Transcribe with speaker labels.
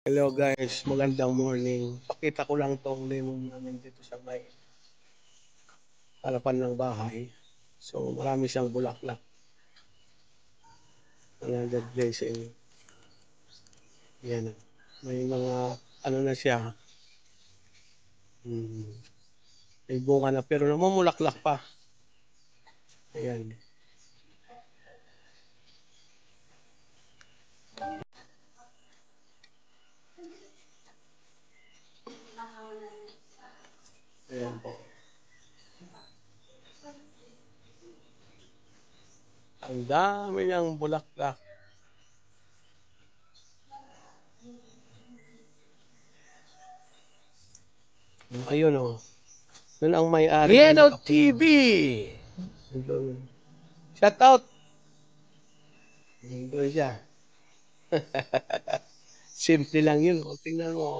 Speaker 1: Hello guys, magandang morning. Pakita ko lang tong lemon namin dito sa may harapan ng bahay. So marami siyang bulaklak. Another blessing. Yan. May mga ano na siya. Hmm, may bunga na pero namumulaklak pa. Ayan. Ayan po. Ang dami niyang bulaklak. Ayun o. Yun ang may-ari.
Speaker 2: Rieno TV!
Speaker 1: Shout out! Doon siya. Simple lang yun. O, tingnan mo.